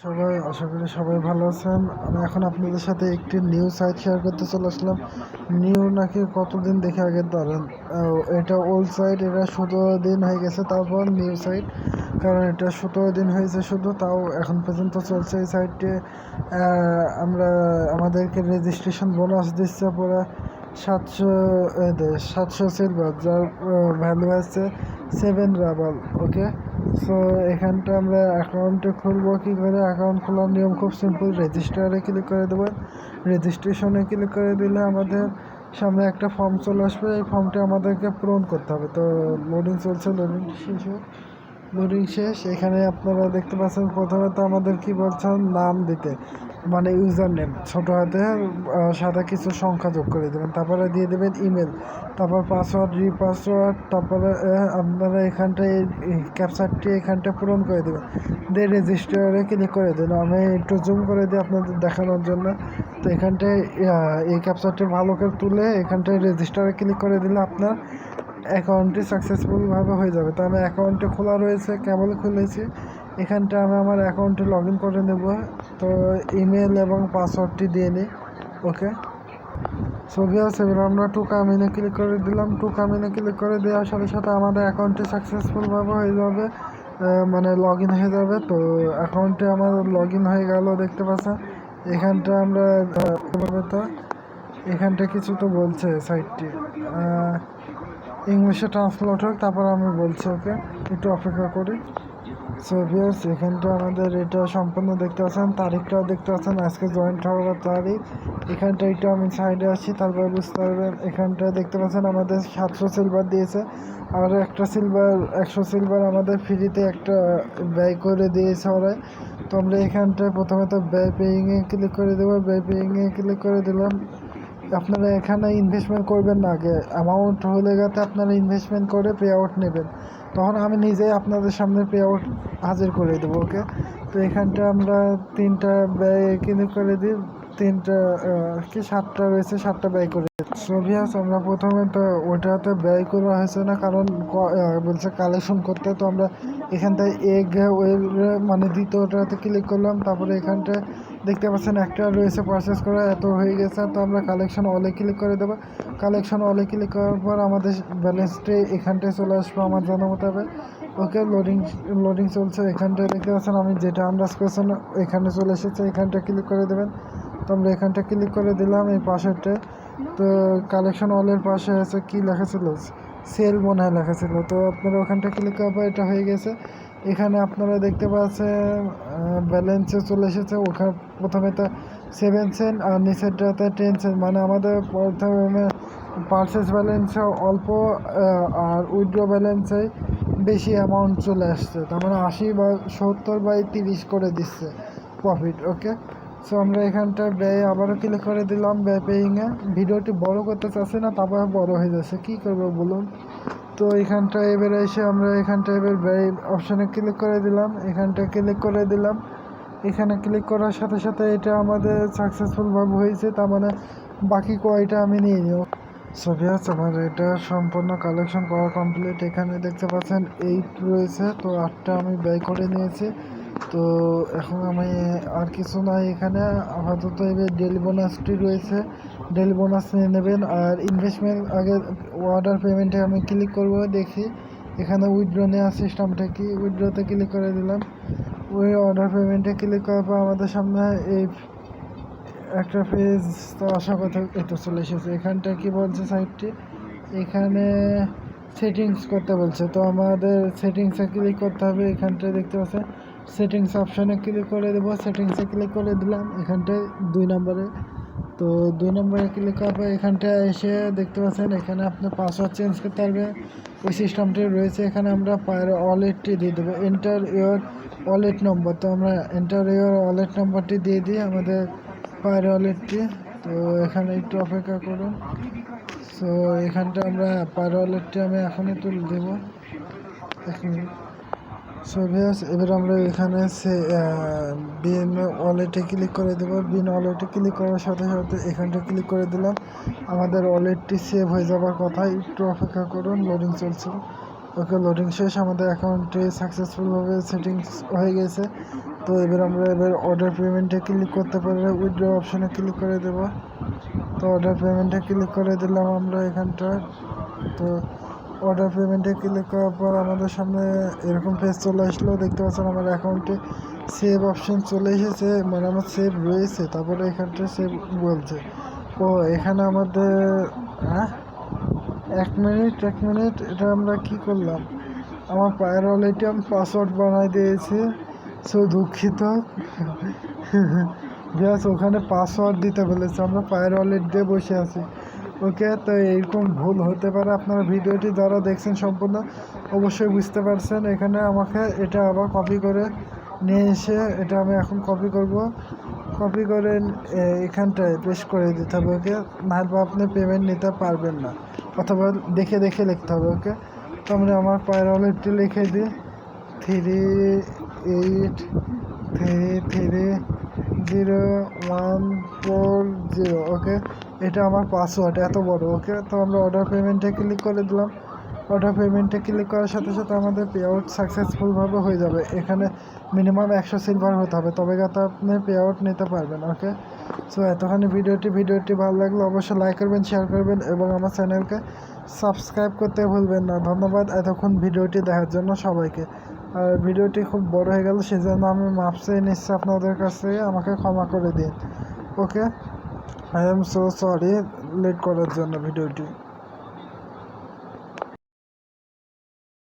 সবাই আশা করি সবাই ভালো আছেন। আমি এখন আপনাদের সাথে একটি নিউ সাইট শেয়ার করতে চলে আসলাম। নিউ নাকি কতদিন দেখে আগে ধরেন, এটা ওল্ড সাইট, এটা 17 দিন হয়ে গেছে, তারপর নিউ সাইট, কারণ এটা 17 দিন হয়েছে শুধু, তাও এখন পর্যন্ত চলছে এই সাইটটি। আমরা আমাদেরকে রেজিস্ট্রেশন বোনাস দিচ্ছে পুরো 700 সিলভার, যার ভ্যালু আছে 7 রাবাল। ওকে, সো এখানটা আমরা অ্যাকাউন্টে খুলবো। কী করে অ্যাকাউন্ট খোলার নিয়ম খুব সিম্পল, রেজিস্টারে ক্লিক করে দেবেন। রেজিস্ট্রেশনে ক্লিক করে দিলে আমাদের সামনে একটা ফর্ম চলে আসবে, এই ফর্মটি আমাদেরকে পূরণ করতে হবে। তো লোডিং চলছে, লোডিং শেষ। এখানে আপনারা দেখতে পাচ্ছেন প্রথমে তো আমাদের কি বলছেন, নাম দিতে, মানে ইউজার নেম ছোটো হাতে সাদা কিছু সংখ্যা যোগ করে দেবেন, তারপরে দিয়ে দেবেন ইমেল, তারপর পাসওয়ার্ড, রিপাসওয়ার্ড, তারপরে আপনারা এখানটায় এই ক্যাপচারটি এখানটা পূরণ করে দেবেন, দিয়ে রেজিস্টারে ক্লিক করে দিন। আমি একটু জুম করে দিই আপনাদের দেখানোর জন্য। তো এখানটায় এই ক্যাপচারটি ভালো করে তুলে এখানটায় রেজিস্টারে ক্লিক করে দিলে আপনার অ্যাকাউন্টটি সাকসেসফুলভাবে হয়ে যাবে। তো আমি অ্যাকাউন্টে খোলা রয়েছে, কেবল খুলেছি। এখানটা আমি আমার অ্যাকাউন্টে লগ ইন করে নেব। তো ইমেল এবং পাসওয়ার্ডটি দিয়ে নিই। ওকে, ছবি আছে, এবার আমরা টু কামিনে ক্লিক করে দিলাম। টু কামিনে ক্লিক করে দেওয়ার সাথে সাথে আমাদের অ্যাকাউন্টটি সাকসেসফুলভাবে হয়ে যাবে, মানে লগ ইন হয়ে যাবে। তো অ্যাকাউন্টে আমার লগ ইন হয়ে গেল, দেখতে পাচ্ছেন। এখানটা আমরা তো এখানটা কিছু তো বলছে সাইটটি, ইংলিশে ট্রান্সলেট হোক, তারপর আমি বলছি। ওকে, একটু অপেক্ষা করি। সো ভিউয়ার্স, এখানটা আমাদের এটা সম্পূর্ণ দেখতে পাচ্ছেন, তারিখটাও দেখতে পাচ্ছেন, আজকে জয়েন্ট হওয়ার তারিখ। এখানটা একটু আমি সাইডে আসি, তারপরে বুঝতে পারবেন। এখানটা দেখতে পাচ্ছেন আমাদের 700 সিলভার দিয়েছে, আর একটা সিলভার 100 সিলভার আমাদের ফ্রিতে একটা ব্যয় করে দিয়েছে ওরা। তো আমরা এখানটায় প্রথমে তো ব্যয় পেইংয়ে ক্লিক করে দেবো। ব্যয় পেইংয়ে ক্লিক করে দিলাম। আপনারা এখানে ইনভেস্টমেন্ট করবেন না, আগে অ্যামাউন্ট হলে গেতে আপনারা ইনভেস্টমেন্ট করে পে আউট নেবেন, তখন আমি নিজেই আপনাদের সামনে পে আউট হাজির করে দেবো। ওকে, তো এখানটা আমরা 3টা ব্যয় ক্লিক করে দিই। 3টা কি 7টা রয়েছে, 7টা ব্যয় করে সোভিয়াস। আমরা প্রথমে তো ওটাতে ব্যয় করা হয়েছে না, কারণ বলছে কালেকশন করতে। তো আমরা এখানটায় এগ ওয়েল, মানে দ্বিতীয়টাতে ক্লিক করলাম। তারপরে এখানটায় দেখতে পাচ্ছেন একটা রয়েছে পারচেস করা, এত হয়ে গেছে। তো আমরা কালেকশন অলে ক্লিক করে দেবো। কালেকশন অলে ক্লিক করার পর আমাদের ব্যালেন্সটি এখানটায় চলে আসবে আমার জানা মোতাবেক। ওকে, লোডিং চলছে। এখানটায় দেখতে পাচ্ছেন আমি যেটা আন্দাজ করেছেন এখানে চলে এসেছে, এখানটা ক্লিক করে দেবেন। তো আমরা এখানটা ক্লিক করে দিলাম, এই পাশেরটা। তো কালেকশন অলের পাশে আছে কি লেখা ছিল, সেল মনে হয় লেখা ছিল। তো আপনারা ওখানটা ক্লিক করার পর এটা হয়ে গেছে। এখানে আপনারা দেখতে পাচ্ছেন ব্যালেন্সে চলে এসেছে। ওখানে প্রথমে তো 7 সেন্ট আর নিচেরটাতে 10 সেন্ট, মানে আমাদের প্রথমে পারচেস ব্যালেন্সে অল্প আর উইথড্র ব্যালেন্সে বেশি অ্যামাউন্ট চলে আসছে, তার মানে 80 বা 70/30 করে দিচ্ছে প্রফিট। ওকে, সো আমরা এখানটায় ব্যয় আবারও ক্লিক করে দিলাম, ব্যয় পেইংয়ে। ভিডিওটি বড় করতে চাচ্ছি না, তারপর বড় হয়ে যাচ্ছে, কী করবো বলুন। তো এখানটায় এবার এসে আমরা এখানটায় এবার ব্যয় অপশানে ক্লিক করে দিলাম, এখানটায় ক্লিক করে দিলাম। এখানে ক্লিক করার সাথে সাথে এটা আমাদের সাকসেসফুলভাবে হয়েছে, তার মানে বাকি কয়টা আমি নিয়ে নিও। সো ভিউয়ার্স, আমার এটা সম্পূর্ণ কালেকশন করা কমপ্লিট। এখানে দেখতে পাচ্ছেন 8 রয়েছে, তো 8টা আমি ব্যয় করে নিয়েছি। তো এখন আমি আর কিছু নাই এখানে আপাতত। এবার ডেলি বোনাসটি রয়েছে, ডেলি বোনাস নিয়ে নেবেন। আর ইনভেস্টমেন্ট আগে অর্ডার পেমেন্টে আমি ক্লিক করব, দেখি এখানে উইথড্র নেওয়ার সিস্টেমটা কি। উইথড্রতে ক্লিক করে দিলাম। ওই অর্ডার পেমেন্টে ক্লিক করার পর আমাদের সামনে এই একটা পেজ তো আশা কথা এটা চলে এসেছে। এখানটা কি বলছে সাইটটি, এখানে সেটিংস করতে বলছে। তো আমাদের সেটিংসে ক্লিক করতে হবে। এখানটায় দেখতে পাচ্ছেন সেটিংস অপশানে ক্লিক করে দেবো। সেটিংসে ক্লিক করে দিলাম এখানটায় 2 নম্বরে। তো 2 নম্বরে ক্লিক করার পর এখানটায় এসে দেখতে পাচ্ছেন এখানে আপনি পাসওয়ার্ড চেঞ্জ করতে পারবেন, ওই সিস্টেমটি রয়েছে। এখানে আমরা ওয়ালেটটি দিয়ে দেবো, এন্টার ইওর ওয়ালেট নম্বর। তো আমরা এন্টার ইওর ওয়ালেট নম্বরটি দিয়ে দিই আমাদের ওয়ালেটটি। তো এখানে একটু অপেক্ষা করুন। সো এখানটা আমরা ওয়ালেটটি আমি এখনই তুলে দেবো, 1 মিনিট। সো ভিউয়ার্স, এবার আমরা এখানে বিন ওয়ালেটে ক্লিক করে দেবো। বিন ওয়ালেটে ক্লিক করার সাথে সাথে এখানটা ক্লিক করে দিলাম। আমাদের ওয়ালেটটি সেভ হয়ে যাবার কথা, একটু অপেক্ষা করুন, লোডিং চলছে। ওকে, লোডিং শেষ, আমাদের অ্যাকাউন্টে সাকসেসফুলভাবে সেটিংস হয়ে গেছে। তো এবার অর্ডার পেমেন্টে ক্লিক করতে পারলে উইথড্র অপশানে ক্লিক করে দেব। তো অর্ডার পেমেন্টে ক্লিক করে দিলাম আমরা এখানটা। তো অর্ডার পেমেন্টে ক্লিক করার পর আমাদের সামনে এরকম পেজ চলে আসলো, দেখতে পাচ্ছেন আমার অ্যাকাউন্টে সেভ অপশন চলে এসেছে, মানে আমার সেভ রয়েছে। তারপরে এখানটা সেভ বলছে। ও এখানে আমাদের এক মিনিট এটা আমরা কি করলাম, আমার পায়ের ওয়ালেটে আমি পাসওয়ার্ড বানাই দিয়েছি। সো দুঃখিত জাস্ট ওখানে পাসওয়ার্ড দিতে বলেছে, আমরা পায়ের ওয়ালেট দিয়ে বসে আছি। ওকে, তো এইরকম ভুল হতে পারে। আপনারা ভিডিওটি যারা দেখছেন সম্পূর্ণ অবশ্যই বুঝতে পারছেন। এখানে আমাকে এটা আবার কপি করে নিয়ে এসে এটা আমি এখন কপি করব, কপি করে এখানটায় পেস্ট করে দিতে হবে। ওকে, নাহলে আপনি পেমেন্ট নিতে পারবেন না, অথবা দেখে দেখে লিখতে হবে। ওকে, তো আমরা আমার পায়ের ওয়ালেটটি লিখে দিই 38330140। ওকে, এটা আমার পাসওয়ার্ড এত বড়। ওকে, তো আমরা অর্ডার পেমেন্টে ক্লিক করে দিলাম। অর্ডার পেমেন্টে ক্লিক করার সাথে সাথে আমাদের পে আউট সাকসেসফুলভাবে হয়ে যাবে। এখানে মিনিমাম 100 সিলভার হতে হবে, তবে তো আপনি পে আউট নিতে পারবেন। ওকে, সো এতখানি ভিডিওটি ভালো লাগলে অবশ্যই লাইক করবেন, শেয়ার করবেন এবং আমার চ্যানেলকে সাবস্ক্রাইব করতে ভুলবেন না। ধন্যবাদ এতক্ষণ ভিডিওটি দেখার জন্য সবাইকে। আর ভিডিওটি খুব বড় হয়ে গেল, সেজন্য আমি মাপ চেয়ে নিচ্ছি আপনাদের কাছ থেকে, আমাকে ক্ষমা করে দিন। Okay, I am so sorry late করার জন্য ভিডিওটি।